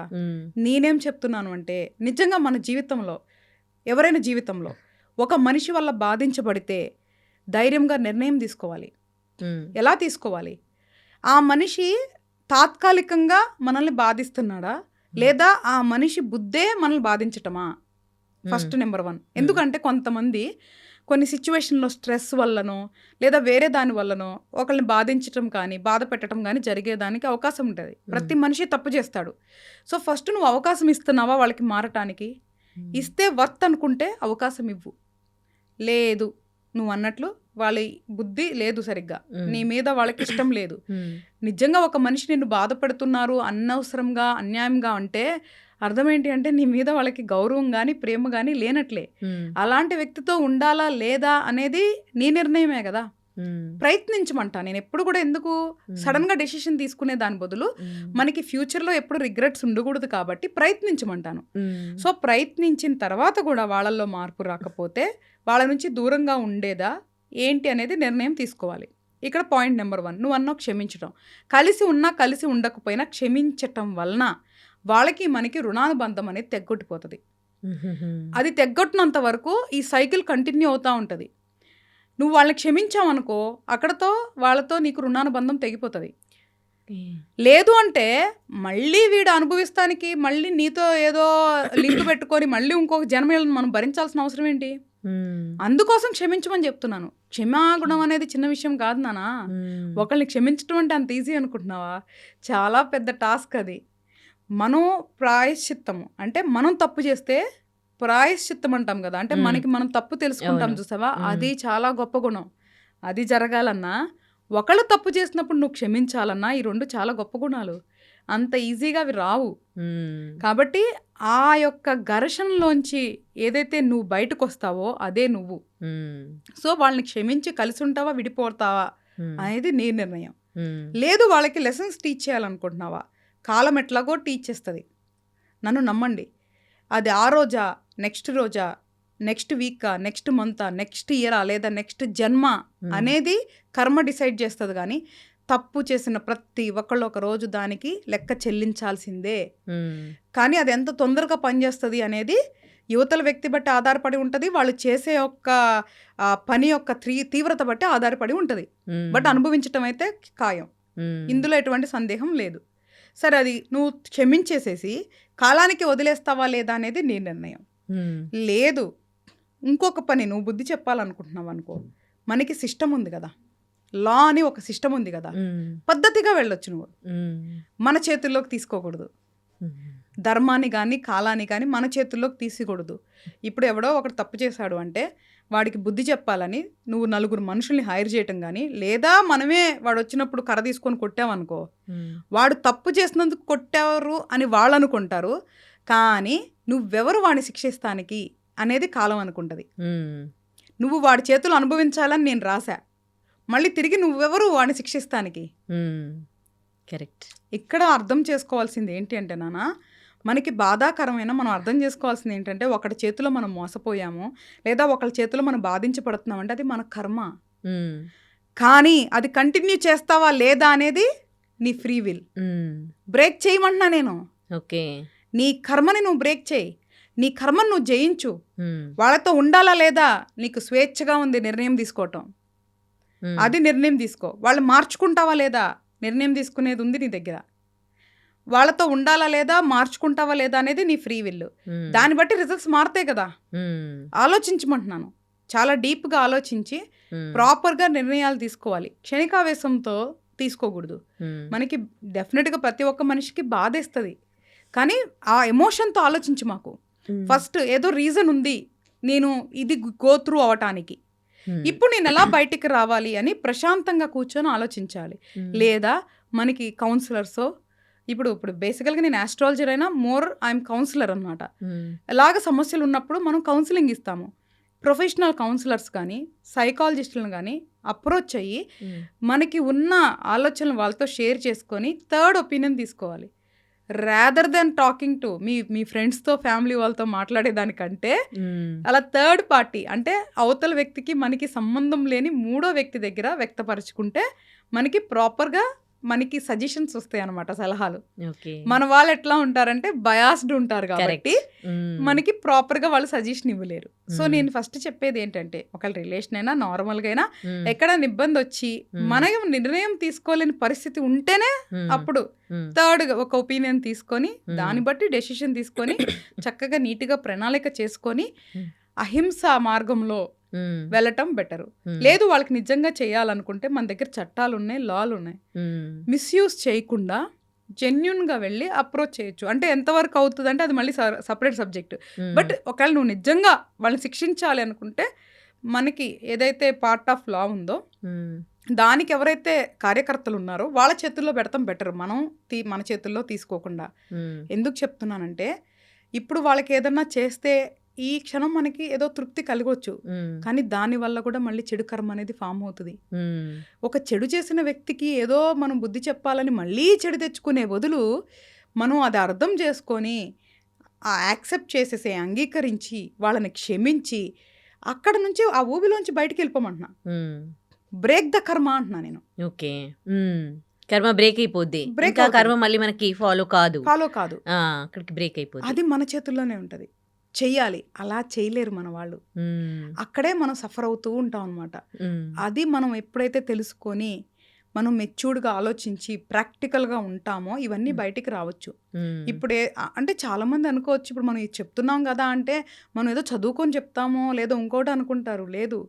నేనేం చెప్తున్నాను అంటే నిజంగా మన జీవితంలో ఎవరైనా జీవితంలో ఒక మనిషి వల్ల బాధించబడితే ధైర్యంగా నిర్ణయం తీసుకోవాలి. ఎలా తీసుకోవాలి? ఆ మనిషి తాత్కాలికంగా మనల్ని బాధిస్తున్నాడా, లేదా ఆ మనిషి బుద్ధే మనల్ని బాధించటమా? First number 1. ఎందుకంటే కొంతమంది కొన్ని సిచ్యువేషన్లో స్ట్రెస్ వల్లనో లేదా వేరే దాని వల్లనో ఒకరిని బాధించటం కానీ బాధ పెట్టడం కానీ జరిగేదానికి అవకాశం ఉంటుంది. ప్రతి మనిషి తప్పు చేస్తాడు. సో ఫస్ట్ నువ్వు అవకాశం ఇస్తున్నావా వాళ్ళకి మారటానికి? ఇస్తే వర్త్ అనుకుంటే అవకాశం ఇవ్వు. లేదు నువ్వు అన్నట్లు వాళ్ళ బుద్ధి లేదు సరిగ్గా, నీ మీద వాళ్ళకి ఇష్టం లేదు, నిజంగా ఒక మనిషి నిన్ను బాధపడుతున్నారు అనవసరంగా అన్యాయంగా అంటే అర్థం ఏంటి అంటే నీ మీద వాళ్ళకి గౌరవం కానీ ప్రేమ కానీ లేనట్లే. అలాంటి వ్యక్తితో ఉండాలా లేదా అనేది నీ నిర్ణయమే కదా. ప్రయత్నించమంటా నేను ఎప్పుడు కూడా. ఎందుకు సడన్ గా డెసిషన్ తీసుకునే దాని బదులు మనకి ఫ్యూచర్ లో ఎప్పుడు రిగ్రెట్స్ ఉండకూడదు కాబట్టి ప్రయత్నించమంటాను. సో ప్రయత్నించిన తర్వాత కూడా వాళ్ళల్లో మార్పు రాకపోతే వాళ్ళ నుంచి దూరంగా ఉండేదా ఏంటి అనేది నిర్ణయం తీసుకోవాలి. ఇక్కడ పాయింట్ నెంబర్ 1, నువ్వు అన్నా క్షమించటం. కలిసి ఉన్నా కలిసి ఉండకపోయినా క్షమించటం వలన వాళ్ళకి మనకి రుణానుబంధం అనేది తెగ్గొట్టిపోతుంది. అది తెగ్గొట్టినంత వరకు ఈ సైకిల్ కంటిన్యూ అవుతూ ఉంటుంది. నువ్వు వాళ్ళని క్షమించావనుకో అక్కడతో వాళ్ళతో నీకు రుణానుబంధం తెగిపోతుంది. లేదు అంటే మళ్ళీ వీడు అనుభవిస్తానికి మళ్ళీ నీతో ఏదో లింక్ పెట్టుకొని మళ్ళీ ఇంకొక జన్మలను మనం భరించాల్సిన అవసరం ఏంటి? అందుకోసం క్షమించమని చెప్తున్నాను. క్షమాగుణం అనేది చిన్న విషయం కాదు నానా. ఒకళ్ళని క్షమించడం అంటే అంత ఈజీ అనుకుంటున్నావా? చాలా పెద్ద టాస్క్ అది. మనం ప్రాయశ్చిత్తము అంటే మనం తప్పు చేస్తే ప్రాయశ్చిత్తం అంటాం కదా, అంటే మనకి మనం తప్పు తెలుసుకుంటాం చూసావా, అది చాలా గొప్ప గుణం. అది జరగాలన్నా ఒకళ్ళు తప్పు చేసినప్పుడు నువ్వు క్షమించాలన్నా ఈ 2 చాలా గొప్ప గుణాలు. అంత ఈజీగా అవి రావు. కాబట్టి ఆ యొక్క ఘర్షణలోంచి ఏదైతే నువ్వు బయటకు వస్తావో అదే నువ్వు. సో వాళ్ళని క్షమించి కలిసి ఉంటావా విడిపోతావా అనేది నీ నిర్ణయం. లేదు వాళ్ళకి లెసన్స్ టీచ్ చేయాలనుకుంటున్నావా, కాలం ఎట్లాగో టీచ్ చేస్తుంది. నన్ను నమ్మండి. అది ఆ రోజా, నెక్స్ట్ రోజా, నెక్స్ట్ వీకా, నెక్స్ట్ మంతా, నెక్స్ట్ ఇయరా లేదా నెక్స్ట్ జన్మ అనేది కర్మ డిసైడ్ చేస్తుంది. కానీ తప్పు చేసిన ప్రతి ఒక్కళ్ళు ఒక రోజు దానికి లెక్క చెల్లించాల్సిందే. కానీ అది ఎంత తొందరగా పనిచేస్తుంది అనేది యువతల వ్యక్తి బట్టి ఆధారపడి ఉంటుంది, వాళ్ళు చేసే యొక్క పని యొక్క తీవ్రత బట్టి ఆధారపడి ఉంటుంది. బట్ అనుభవించటం అయితే ఖాయం, ఇందులో ఎటువంటి సందేహం లేదు. సరే అది నువ్వు క్షమించేసేసి కాలానికి వదిలేస్తావా లేదా అనేది నీ నిర్ణయం. లేదు ఇంకొక పని నువ్వు బుద్ధి చెప్పాలనుకుంటున్నావు అనుకో, మనకి సిస్టమ్ ఉంది కదా, లా అని ఒక సిస్టమ్ ఉంది కదా, పద్ధతిగా వెళ్ళొచ్చు. నువ్వు మన చేతుల్లోకి తీసుకోకూడదు. ధర్మాన్ని కానీ కాలాన్ని కానీ మన చేతుల్లోకి తీసుకోకూడదు. ఇప్పుడు ఎవడో ఒకడు తప్పు చేశాడు అంటే వాడికి బుద్ధి చెప్పాలని నువ్వు 4 మనుషుల్ని హైర్ చేయటం కానీ లేదా మనమే వాడు వచ్చినప్పుడు కర్ర తీసుకొని కొట్టావనుకో, వాడు తప్పు చేసినందుకు కొట్టారు అని వాళ్ళు అనుకుంటారు. కానీ నువ్వెవరు వాడిని శిక్షిస్తానికి అనేది కాలం అనుకుంటుంది. నువ్వు వాడి చేతులు అనుభవించాలని నేను రాశా, మళ్ళీ తిరిగి నువ్వెవరు వాడిని శిక్షిస్తానికి? కరెక్ట్. ఇక్కడ అర్థం చేసుకోవాల్సింది ఏంటి అంటే నాన్న, మనకి బాధాకరమైన మనం అర్థం చేసుకోవాల్సింది ఏంటంటే ఒకటి చేతిలో మనం మోసపోయాము లేదా ఒకళ్ళ చేతిలో మనం బాధించబడుతున్నాం అంటే అది మన కర్మ. కానీ అది కంటిన్యూ చేస్తావా లేదా అనేది నీ ఫ్రీ విల్. బ్రేక్ చేయమంటున్నా నేను. ఓకే, నీ కర్మని నువ్వు బ్రేక్ చేయి, నీ కర్మను నువ్వు జయించు. వాళ్ళతో ఉండాలా లేదా నీకు స్వేచ్ఛగా ఉంది నిర్ణయం తీసుకోవటం, అది నిర్ణయం తీసుకో. వాళ్ళు మార్చుకుంటావా లేదా నిర్ణయం తీసుకునేది ఉంది నీ దగ్గర. వాళ్ళతో ఉండాలా లేదా మార్చుకుంటావా లేదా అనేది నీ ఫ్రీ విల్. దాన్ని బట్టి రిజల్ట్స్ మారుతాయి కదా. ఆలోచించమంటున్నాను, చాలా డీప్గా ఆలోచించి ప్రాపర్గా నిర్ణయాలు తీసుకోవాలి. క్షణికావేశంతో తీసుకోకూడదు. మనకి డెఫినెట్గా ప్రతి ఒక్క మనిషికి బాధేస్తుంది, కానీ ఆ ఎమోషన్తో ఆలోచించు. మాకు ఫస్ట్ ఏదో రీజన్ ఉంది నేను ఇది గో త్రూ అవటానికి, ఇప్పుడు నేను ఎలా బయటికి రావాలి అని ప్రశాంతంగా కూర్చొని ఆలోచించాలి. లేదా మనకి కౌన్సిలర్సో, ఇప్పుడు బేసికల్గా నేను ఆస్ట్రాలజర్ అయినా మోర్ ఐఎమ్ కౌన్సిలర్ అనమాట. అలాగ సమస్యలు ఉన్నప్పుడు మనం కౌన్సిలింగ్ ఇస్తాము. ప్రొఫెషనల్ కౌన్సిలర్స్ కానీ సైకాలజిస్టులను కానీ అప్రోచ్ అయ్యి మనకి ఉన్న ఆలోచనలు వాళ్ళతో షేర్ చేసుకొని థర్డ్ ఒపీనియన్ తీసుకోవాలి. Rather than talking to me ఫ్రెండ్స్తో ఫ్యామిలీ వాళ్ళతో మాట్లాడేదానికంటే అలా థర్డ్ పార్టీ అంటే అవతల వ్యక్తికి మనకి సంబంధం లేని 3వ వ్యక్తి దగ్గర వ్యక్తపరచుకుంటే మనకి ప్రాపర్గా మనకి సజెషన్స్ వస్తాయి అన్నమాట, సలహాలు. ఓకే. మన వాళ్ళు ఎట్లా ఉంటారంటే బయాస్డ్ ఉంటారు కాబట్టి కరెక్ట్. మనకి ప్రాపర్గా వాళ్ళు సజెషన్ ఇవ్వలేరు. సో నేను ఫస్ట్ చెప్పేది ఏంటంటే, ఒకవేళ రిలేషన్ అయినా నార్మల్గా అయినా ఎక్కడైనా ఇబ్బంది వచ్చి మనం నిర్ణయం తీసుకోలేని పరిస్థితి ఉంటేనే అప్పుడు థర్డ్ ఒక ఒపీనియన్ తీసుకొని దాన్ని బట్టి డెసిషన్ తీసుకొని చక్కగా నీట్గా ప్రణాళిక చేసుకొని అహింస మార్గంలో వెళ్ళటం బెటరు. లేదు వాళ్ళకి నిజంగా చేయాలనుకుంటే మన దగ్గర చట్టాలు ఉన్నాయి, లాలు ఉన్నాయి, మిస్యూజ్ చేయకుండా జెన్యున్గా వెళ్ళి అప్రోచ్ చేయొచ్చు. అంటే ఎంతవరకు అవుతుంది అంటే అది మళ్ళీ సపరేట్ సబ్జెక్ట్. బట్ ఒకవేళ నువ్వు నిజంగా వాళ్ళని శిక్షించాలి అనుకుంటే మనకి ఏదైతే పార్ట్ ఆఫ్ లా ఉందో దానికి ఎవరైతే కార్యకర్తలు ఉన్నారో వాళ్ళ చేతుల్లో పెడతాం బెటర్, మనం మన చేతుల్లో తీసుకోకుండా. ఎందుకు చెప్తున్నానంటే ఇప్పుడు వాళ్ళకి ఏదన్నా చేస్తే ఈ క్షణం మనకి ఏదో తృప్తి కలగవచ్చు, కానీ దాని వల్ల కూడా మళ్ళీ చెడు కర్మ అనేది ఫామ్ అవుతుంది. ఒక చెడు చేసిన వ్యక్తికి ఏదో మనం బుద్ధి చెప్పాలని మళ్ళీ చెడు తెచ్చుకునే బదులు మనం అది అర్థం చేసుకొని యాక్సెప్ట్ చేసేసి అంగీకరించి వాళ్ళని క్షమించి అక్కడ నుంచి ఆ ఊబిలోంచి బయటికి వెళ్ళిపోమంటున్నా. బ్రేక్ ద కర్మ అంటున్నా నేను. ఓకే. కర్మ బ్రేక్ అయిపోద్ది, ఇంకా కర్మ మళ్ళీ మనకి ఫాలో కాదు. అక్కడికి బ్రేక్ అయిపోద్ది. అది మన చేతుల్లోనే ఉంటది, చెయ్యాలి. అలా చేయలేరు మన వాళ్ళు, అక్కడే మనం సఫర్ అవుతూ ఉంటాం అనమాట. అది మనం ఎప్పుడైతే తెలుసుకొని మనం మెచ్యూర్డ్గా ఆలోచించి ప్రాక్టికల్గా ఉంటామో ఇవన్నీ బయటికి రావచ్చు. ఇప్పుడే అంటే చాలామంది అనుకోవచ్చు, ఇప్పుడు మనం ఇది చెప్తున్నాం కదా అంటే మనం ఏదో చదువుకొని చెప్తామో లేదో ఇంకోటి అనుకుంటారు. లేదు,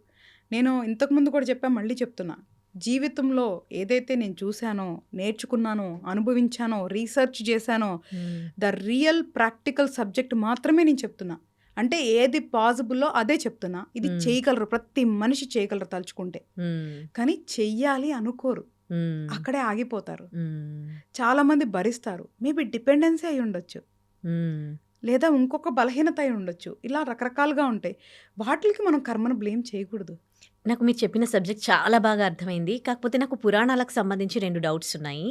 నేను ఇంతకుముందు కూడా చెప్పా, మళ్ళీ చెప్తున్నా, జీవితంలో ఏదైతే నేను చూశానో, నేర్చుకున్నానో, అనుభవించానో, రీసెర్చ్ చేశానో ద రియల్ ప్రాక్టికల్ సబ్జెక్ట్ మాత్రమే నేను చెప్తున్నా. అంటే ఏది పాసిబుల్లో అదే చెప్తున్నా. ఇది చేయగలరు, ప్రతి మనిషి చేయగలరు తలుచుకుంటే, కానీ చెయ్యాలి అనుకోరు, అక్కడే ఆగిపోతారు. చాలామంది భరిస్తారు, మేబీ డిపెండెన్సీ అయి ఉండొచ్చు, లేదా ఇంకొక బలహీనత అయి ఉండొచ్చు. ఇలా రకరకాలుగా ఉంటాయి. వాటికి మనం కర్మను బ్లేమ్ చేయకూడదు. నాకు మీరు చెప్పిన సబ్జెక్ట్ చాలా బాగా అర్థమైంది. కాకపోతే నాకు పురాణాలకు సంబంధించి 2 డౌట్స్ ఉన్నాయి.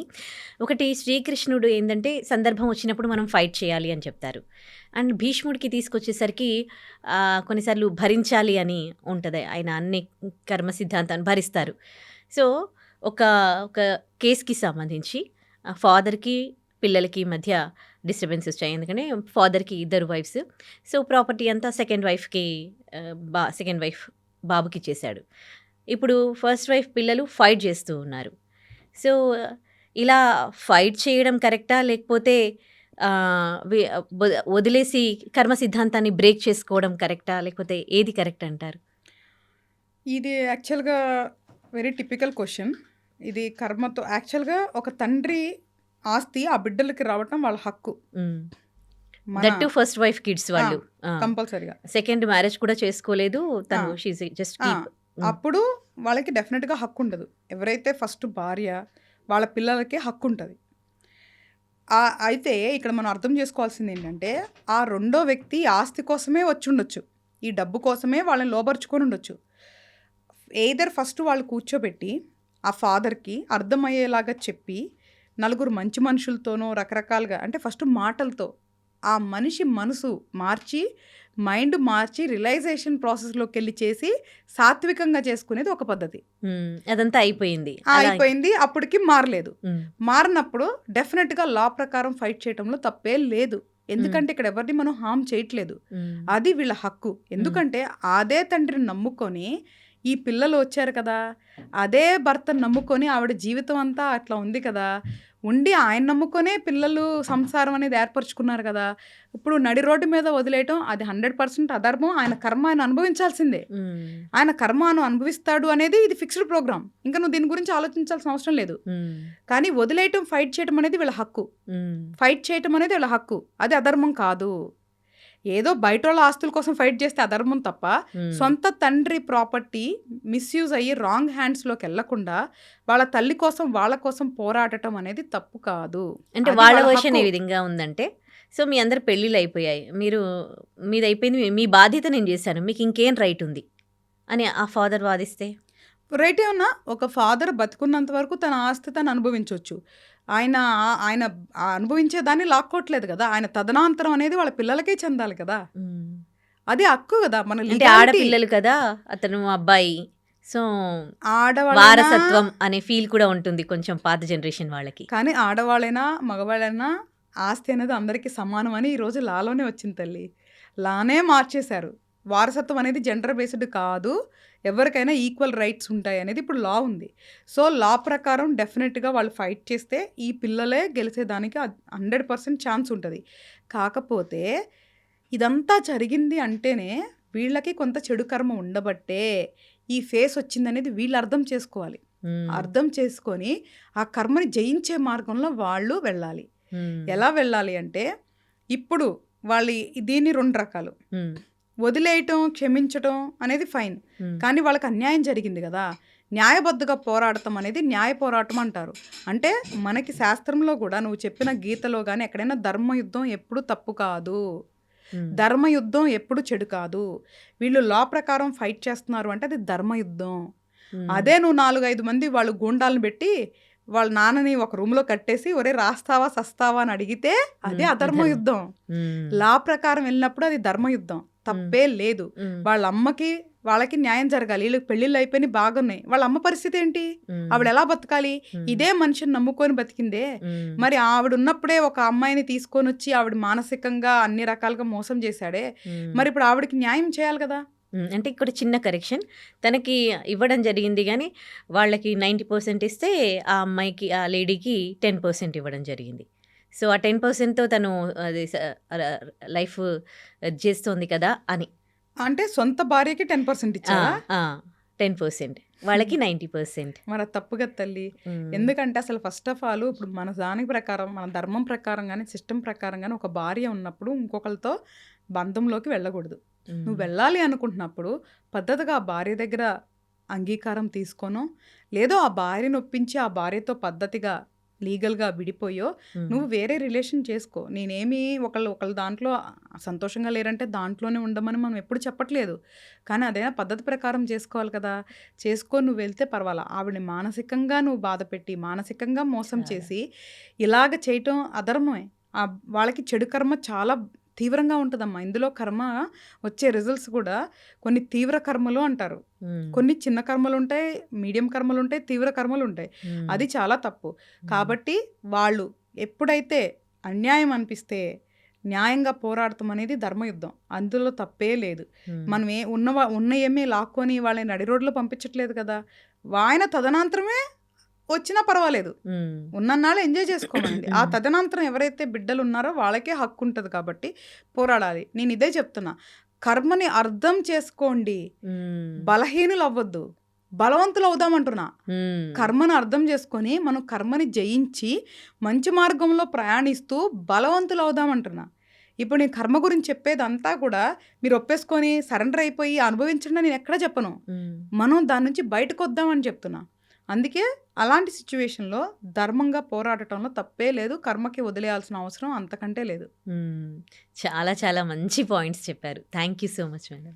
ఒకటి, శ్రీకృష్ణుడు ఏంటంటే సందర్భం వచ్చినప్పుడు మనం ఫైట్ చేయాలి అని చెప్తారు. అండ్ భీష్ముడికి తీసుకొచ్చేసరికి కొన్నిసార్లు భరించాలి అని ఉంటుంది, ఆయన అన్ని కర్మ సిద్ధాంతాన్ని భరిస్తారు. సో ఒక కేసుకి సంబంధించి ఫాదర్కి పిల్లలకి మధ్య డిస్టర్బెన్స్ వచ్చాయి, ఎందుకంటే ఫాదర్కి 2 వైఫ్స్. సో ప్రాపర్టీ అంతా సెకండ్ వైఫ్ బాబుకి చేశాడు. ఇప్పుడు ఫస్ట్ వైఫ్ పిల్లలు ఫైట్ చేస్తూ ఉన్నారు. సో ఇలా ఫైట్ చేయడం కరెక్టా, లేకపోతే వదిలేసి కర్మ సిద్ధాంతాన్ని బ్రేక్ చేసుకోవడం కరెక్టా, లేకపోతే ఏది కరెక్ట్ అంటారు? ఇది యాక్చువల్గా వెరీ టిపికల్ క్వశ్చన్. ఇది కర్మతో యాక్చువల్గా ఒక తండ్రి ఆస్తి ఆ బిడ్డలకి రావటం వాళ్ళ హక్కు. That to first wife kids వాళ్ళు కంపల్సరీగా సెకండ్ మ్యారేజ్ కూడా చేసుకోలేదు తను, జస్ట్ కీప్. అప్పుడు వాళ్ళకి డెఫినెట్గా హక్కు ఉండదు. ఎవరైతే ఫస్ట్ భార్య వాళ్ళ పిల్లలకి హక్కు ఉంటుంది. అయితే ఇక్కడ మనం అర్థం చేసుకోవాల్సింది ఏంటంటే, ఆ రెండో వ్యక్తి ఆస్తి కోసమే వచ్చి ఉండొచ్చు, ఈ డబ్బు కోసమే వాళ్ళని లోబరుచుకొని ఉండొచ్చు. ఎయిదర్ ఫస్ట్ వాళ్ళు కూర్చోబెట్టి ఆ ఫాదర్కి అర్థమయ్యేలాగా చెప్పి, నలుగురు మంచి మనుషులతోనో రకరకాలుగా, అంటే ఫస్ట్ మాటలతో ఆ మనిషి మనసు మార్చి, మైండ్ మార్చి, రియలైజేషన్ ప్రాసెస్లోకి వెళ్ళి చేసి సాత్వికంగా చేసుకునేది ఒక పద్ధతి. అదంతా అయిపోయింది. అప్పటికి మారలేదు. మారినప్పుడు డెఫినెట్గా లా ప్రకారం ఫైట్ చేయడంలో తప్పే లేదు. ఎందుకంటే ఇక్కడ ఎవరిని మనం హామ్ చేయట్లేదు, అది వీళ్ళ హక్కు. ఎందుకంటే అదే తండ్రిని నమ్ముకొని ఈ పిల్లలు వచ్చారు కదా, అదే భర్తను నమ్ముకొని ఆవిడ జీవితం అంతా అట్లా ఉంది కదా, ఉండి ఆయన నమ్ముకొనే పిల్లలు సంసారం అనేది ఏర్పరచుకున్నారు కదా. ఇప్పుడు నడి రోడ్డు మీద వదిలేయటం అది 100% అధర్మం. ఆయన కర్మ ఆయన అనుభవించాల్సిందే. ఆయన కర్మను అనుభవిస్తాడు అనేది ఇది ఫిక్స్డ్ ప్రోగ్రామ్. ఇంకా నువ్వు దీని గురించి ఆలోచించాల్సిన అవసరం లేదు. కానీ వదిలేయటం, ఫైట్ చేయటం అనేది వీళ్ళ హక్కు. ఫైట్ చేయటం అనేది వీళ్ళ హక్కు, అది అధర్మం కాదు. ఏదో బయట వాళ్ళ ఆస్తుల కోసం ఫైట్ చేస్తే అధర్మం తప్ప, సొంత తండ్రి ప్రాపర్టీ మిస్యూజ్ అయ్యి రాంగ్ హ్యాండ్స్లోకి వెళ్లకుండా వాళ్ళ తల్లి కోసం వాళ్ళ కోసం పోరాడటం అనేది తప్పు కాదు. అంటే వాళ్ళ వర్షన్ ఏ విధంగా ఉందంటే, సో మీ అందరు పెళ్ళిళ్ళు అయిపోయాయి, మీది అయిపోయింది, మీ బాధ్యత నేను చేశాను, మీకు ఇంకేం రైట్ ఉంది అని ఆ ఫాదర్ వాదిస్తే? రైట్ ఏమన్నా, ఒక ఫాదర్ బతుకున్నంత వరకు తన ఆస్తి తను అనుభవించవచ్చు. ఆయన అనుభవించేదాన్ని లాక్కోవట్లేదు కదా. ఆయన తదనంతరం అనేది వాళ్ళ పిల్లలకే చెందాలి కదా, అది హక్కు కదా. మన ఆడపిల్లలు కదా, అతను అబ్బాయి, సో ఆడవాళ్ళైనా వారసత్వం అనే ఫీల్ కూడా ఉంటుంది కొంచెం పాత జనరేషన్ వాళ్ళకి. కానీ ఆడవాళ్ళైనా మగవాళ్ళైనా ఆస్తి అనేది అందరికీ సమానం అని ఈరోజు లాలోనే వచ్చింది తల్లి. లానే మార్చేశారు. వారసత్వం అనేది జెండర్ బేస్డ్ కాదు, ఎవరికైనా ఈక్వల్ రైట్స్ ఉంటాయి అనేది ఇప్పుడు లా ఉంది. సో లా ప్రకారం డెఫినెట్గా వాళ్ళు ఫైట్ చేస్తే ఈ పిల్లలే గెలిచేదానికి 100% ఛాన్స్ ఉంటుంది. కాకపోతే ఇదంతా జరిగింది అంటేనే వీళ్ళకి కొంత చెడు కర్మ ఉండబట్టే ఈ ఫేస్ వచ్చిందనేది వీళ్ళు అర్థం చేసుకోవాలి. అర్థం చేసుకొని ఆ కర్మని జయించే మార్గంలో వాళ్ళు వెళ్ళాలి. ఎలా వెళ్ళాలి అంటే ఇప్పుడు వాళ్ళు దీన్ని 2 రకాలు. వదిలేయటం, క్షమించటం అనేది ఫైన్. కానీ వాళ్ళకి అన్యాయం జరిగింది కదా, న్యాయబద్ధంగా పోరాడటం అనేది న్యాయ పోరాటం అంటారు. అంటే మనకి శాస్త్రంలో కూడా నువ్వు చెప్పిన గీతలో కానీ ఎక్కడైనా ధర్మయుద్ధం ఎప్పుడు తప్పు కాదు, ధర్మయుద్ధం ఎప్పుడు చెడు కాదు. వీళ్ళు లా ప్రకారం ఫైట్ చేస్తున్నారు అంటే అది ధర్మయుద్ధం. అదే నువ్వు 4-5 మంది వాళ్ళు గూండాలను పెట్టి వాళ్ళ నాన్నని ఒక రూమ్లో కట్టేసి ఒరే రాస్తావా సస్తావా అని అడిగితే అదే అధర్మ యుద్ధం. లా ప్రకారం వెళ్ళినప్పుడు అది ధర్మయుద్ధం, తప్పే లేదు. వాళ్ళ అమ్మకి వాళ్ళకి న్యాయం జరగాలి. వీళ్ళకి పెళ్ళిళ్ళు అయిపోయి బాగున్నాయి, వాళ్ళ అమ్మ పరిస్థితి ఏంటి? ఆవిడ ఎలా బతకాలి? ఇదే మనిషిని నమ్ముకొని బతికిందే. మరి ఆవిడ ఉన్నప్పుడే ఒక అమ్మాయిని తీసుకొని వచ్చి ఆవిడ మానసికంగా అన్ని రకాలుగా మోసం చేశాడే, మరి ఇప్పుడు ఆవిడకి న్యాయం చేయాలి కదా. అంటే ఇక్కడ చిన్న కరెక్షన్, తనకి ఇవ్వడం జరిగింది కానీ వాళ్ళకి 90% ఇస్తే ఆ అమ్మాయికి ఆ లేడీకి 10% ఇవ్వడం జరిగింది. సో ఆ 10%తో తను అది లైఫ్ చేస్తోంది కదా అని. అంటే సొంత భార్యకి 10% ఇచ్చారా? 10%, వాళ్ళకి 90%. మరి అది తప్పుగా తల్లి. ఎందుకంటే అసలు ఫస్ట్ ఆఫ్ ఆల్ ఇప్పుడు మన దాని ప్రకారం, మన ధర్మం ప్రకారం కానీ సిస్టమ్ ప్రకారం కానీ ఒక భార్య ఉన్నప్పుడు ఇంకొకరితో బంధంలోకి వెళ్ళకూడదు. నువ్వు వెళ్ళాలి అనుకుంటున్నప్పుడు పద్ధతిగా ఆ భార్య దగ్గర అంగీకారం తీసుకోనో, లేదో ఆ భార్యను ఒప్పించి ఆ భార్యతో పద్ధతిగా లీగల్గా విడిపోయో నువ్వు వేరే రిలేషన్ చేసుకో. నేనేమి ఒకళ్ళ దాంట్లో సంతోషంగా లేరంటే దాంట్లోనే ఉండమని మనం ఎప్పుడు చెప్పట్లేదు. కానీ అదైనా పద్ధతి ప్రకారం చేసుకోవాలి కదా. చేసుకొని నువ్వు వెళ్తే పర్వాలా. ఆవిడని మానసికంగా నువ్వు బాధ పెట్టి మానసికంగా మోసం చేసి ఇలాగ చేయటం అధర్మమే. వాళ్ళకి చెడు కర్మ చాలా తీవ్రంగా ఉంటుందమ్మా. ఇందులో కర్మ వచ్చే రిజల్ట్స్ కూడా కొన్ని తీవ్ర కర్మలు అంటారు, కొన్ని చిన్న కర్మలు ఉంటాయి, మీడియం కర్మలు ఉంటాయి, తీవ్ర కర్మలు ఉంటాయి. అది చాలా తప్పు. కాబట్టి వాళ్ళు ఎప్పుడైతే అన్యాయం అనిపిస్తే న్యాయంగా పోరాడటం అనేది ధర్మయుద్ధం, అందులో తప్పే లేదు. మనం ఉన్న ఏమీ లాక్కొని వాళ్ళని నడి రోడ్లో పంపించట్లేదు కదా. ఆయన తదనంతరమే వచ్చినా పర్వాలేదు, ఉన్నన్నాళ్ళు ఎంజాయ్ చేసుకోమండి. ఆ తదనంతరం ఎవరైతే బిడ్డలు ఉన్నారో వాళ్ళకే హక్కు ఉంటుంది కాబట్టి పోరాడాలి. నేను ఇదే చెప్తున్నా, కర్మని అర్థం చేసుకోండి, బలహీనులు అవ్వద్దు, బలవంతులు అవుదామంటున్నా. కర్మను అర్థం చేసుకొని మనం కర్మని జయించి మంచి మార్గంలో ప్రయాణిస్తూ బలవంతులు అవుదామంటున్నా. ఇప్పుడు నేను కర్మ గురించి చెప్పేదంతా కూడా మీరు ఒప్పేసుకొని సరెండర్ అయిపోయి అనుభవించండి నేను ఎక్కడ చెప్పను. మనం దాని నుంచి బయటకు వద్దామని చెప్తున్నా. అందుకే అలాంటి సిచ్యువేషన్లో ధర్మంగా పోరాడటంలో తప్పే లేదు, కర్మకి వదిలేయాల్సిన అవసరం అంతకంటే లేదు. చాలా చాలా మంచి పాయింట్స్ చెప్పారు. Thank you so much madam.